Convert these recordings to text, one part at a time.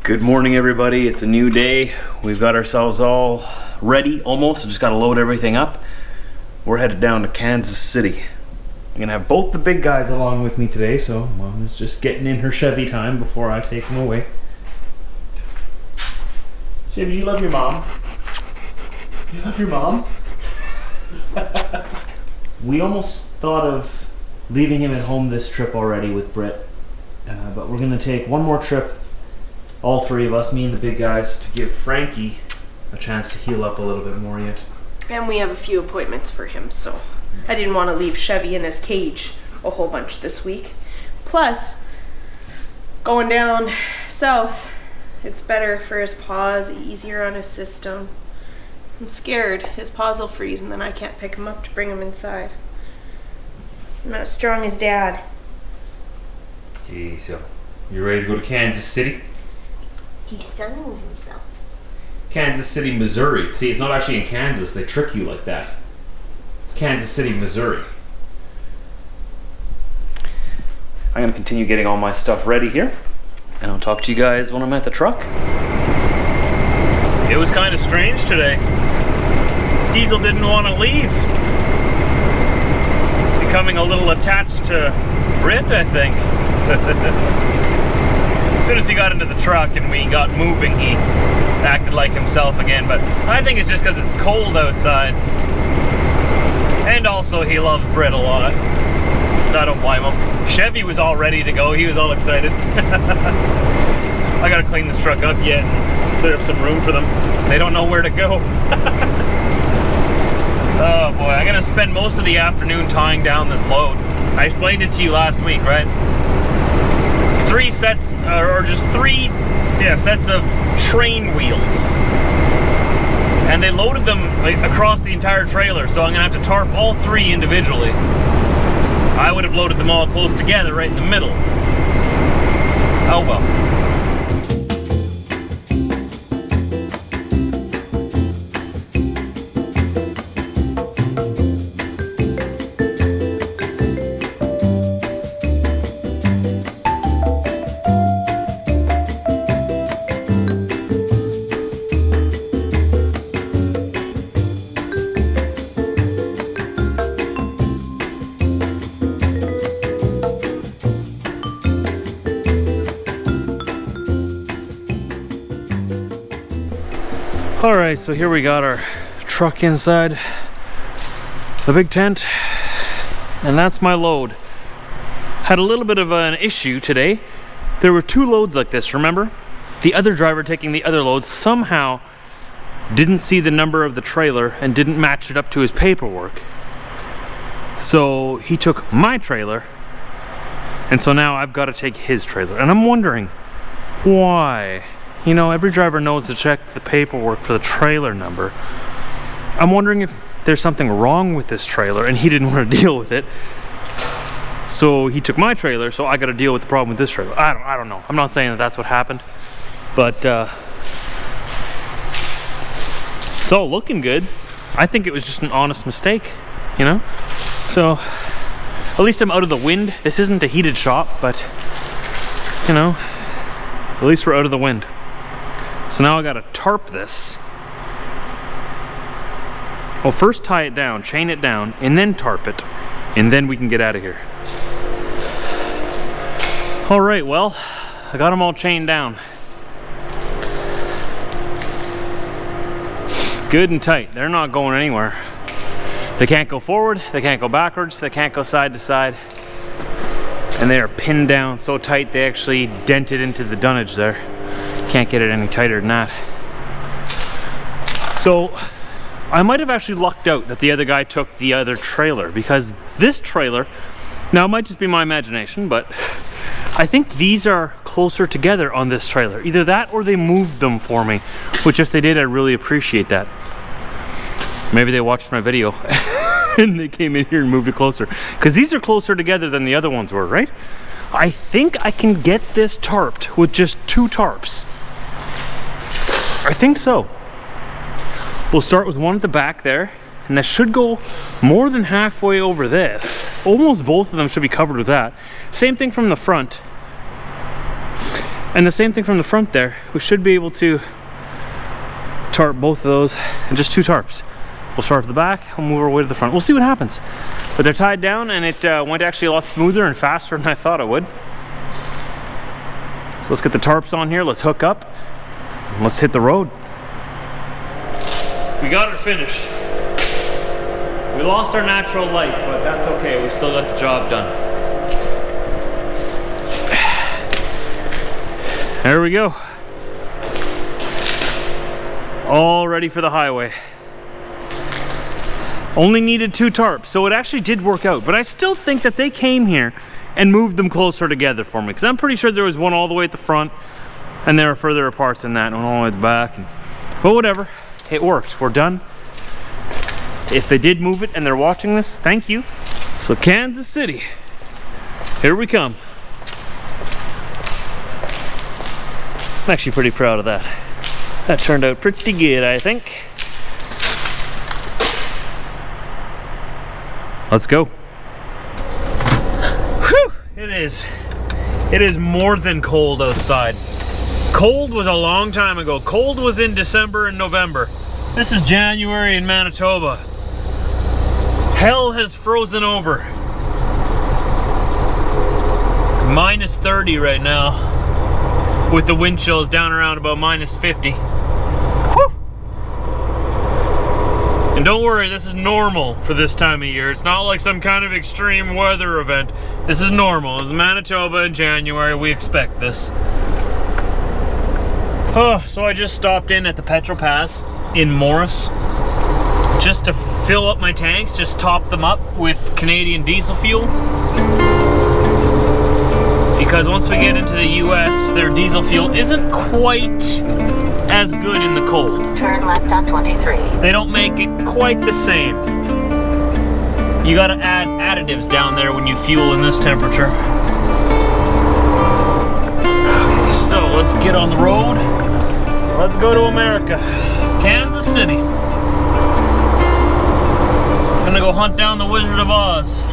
Good morning, everybody. It's a new day. We've got ourselves all ready almost. Just got to load everything up. We're headed down to Kansas City. I'm gonna have both the big guys along with me today, so Mom is just getting in her Chevy time before I take them away. Chevy, you love your mom? You love your mom? We almost thought of leaving him at home this trip already with Brit, but we're gonna take one more trip. All three of us, me and the big guys, to give Frankie a chance to heal up a little bit more yet. And we have a few appointments for him, so I didn't want to leave Chevy in his cage a whole bunch this week. Plus, going down south, it's better for his paws, easier on his system. I'm scared his paws will freeze and then I can't pick him up to bring him inside. I'm not as strong as Dad. Gee, so you ready to go to Kansas City? He's stunning himself. Kansas City, Missouri. See, it's not actually in Kansas. They trick you like that. It's Kansas City, Missouri. I'm going to continue getting all my stuff ready here, and I'll talk to you guys when I'm at the truck. It was kind of strange today. Diesel didn't want to leave. He's becoming a little attached to Brit, I think. As soon as he got into the truck and we got moving, he acted like himself again, but I think it's just because it's cold outside. And also he loves Brit a lot. I don't blame him. Chevy was all ready to go. He was all excited. I gotta clean this truck up yet and clear up some room for them. They don't know where to go. Oh boy, I'm gonna spend most of the afternoon tying down this load. I explained it to you last week, right? It's 3 sets, or just 3 sets of train wheels. And they loaded them across the entire trailer, so I'm gonna have to tarp all 3 individually. I would have loaded them all close together right in the middle. Oh well. Alright, so here we got our truck inside the big tent, and that's my load. Had a little bit of an issue today. There were 2 loads like this, remember? The other driver taking the other load somehow didn't see the number of the trailer and didn't match it up to his paperwork. So he took my trailer, and so now I've got to take his trailer. And I'm wondering why. You know, every driver knows to check the paperwork for the trailer number. I'm wondering if there's something wrong with this trailer and he didn't want to deal with it. So he took my trailer, so I got to deal with the problem with this trailer. I don't know. I'm not saying that that's what happened, but it's all looking good. I think it was just an honest mistake, you know? So at least I'm out of the wind. This isn't a heated shop, but you know, at least we're out of the wind. So now I gotta tarp this. Well, first tie it down, chain it down, and then tarp it. And then we can get out of here. All right, well, I got them all chained down. Good and tight, they're not going anywhere. They can't go forward, they can't go backwards, they can't go side to side. And they are pinned down so tight they actually dented into the dunnage there. Can't get it any tighter than that. So I might have actually lucked out that the other guy took the other trailer, because this trailer, now it might just be my imagination, but I think these are closer together on this trailer. Either that or they moved them for me, which if they did, I really appreciate that. Maybe they watched my video and they came in here and moved it closer, because these are closer together than the other ones were, right? I think I can get this tarped with just 2 tarps. I think so. We'll start with one at the back there, and that should go more than halfway over this. Almost both of them should be covered with that. Same thing from the front. And the same thing from the front there. We should be able to tarp both of those, and just 2 tarps. We'll start at the back, we'll move our way to the front. We'll see what happens. But they're tied down, and it went actually a lot smoother and faster than I thought it would. So let's get the tarps on here, let's hook up, and let's hit the road. We got it finished. We lost our natural light, but that's okay. We still got the job done. There we go. All ready for the highway. Only needed 2 tarps, so it actually did work out. But I still think that they came here and moved them closer together for me, because I'm pretty sure there was one all the way at the front, and they were further apart than that, one all the way at the back. But whatever, it worked. We're done. If they did move it and they're watching this, thank you. So Kansas City, here we come. I'm actually pretty proud of that. That turned out pretty good, I think. Let's go. Whew, it is more than cold outside. Cold was a long time ago. Cold was in December and November. This is January in Manitoba. Hell has frozen over. Minus 30 right now, with the wind chills down around about minus 50. Whew. And don't worry, this is normal for this time of year. It's not like some kind of extreme weather event. This is normal. This is Manitoba in January. We expect this. So I just stopped in at the Petrol Pass in Morris just to fill up my tanks, just top them up with Canadian diesel fuel. Because once we get into the US, their diesel fuel isn't quite as good in the cold. Turn left on 23. They don't make it quite the same. You gotta add additives down there when you fuel in this temperature. Okay, so let's get on the road. Let's go to America. Kansas City. Gonna go hunt down the Wizard of Oz.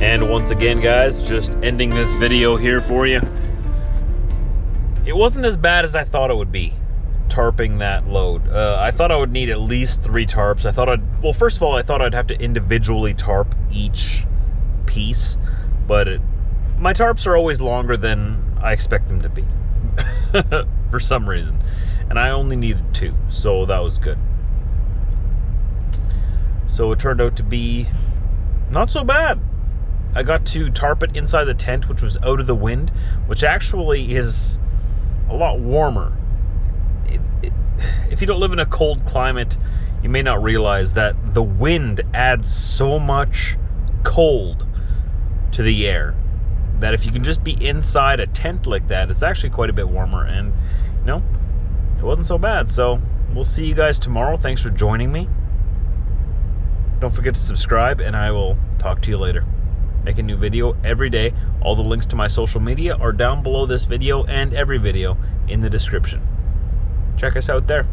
And once again, guys, just ending this video here for you. It wasn't as bad as I thought it would be, tarping that load. I thought I would need at least 3 tarps. I thought well, first of all, I thought I'd have to individually tarp each piece, but my tarps are always longer than I expect them to be for some reason. And I only needed 2, so that was good. So it turned out to be not so bad. I got to tarp it inside the tent, which was out of the wind, which actually is a lot warmer. If you don't live in a cold climate, you may not realize that the wind adds so much cold to the air that if you can just be inside a tent like that, it's actually quite a bit warmer, and you know, it wasn't so bad. So we'll see you guys tomorrow. Thanks for joining me. Don't forget to subscribe, and I will talk to you later. Make a new video every day. All the links to my social media are down below this video and every video in the description. Check us out there.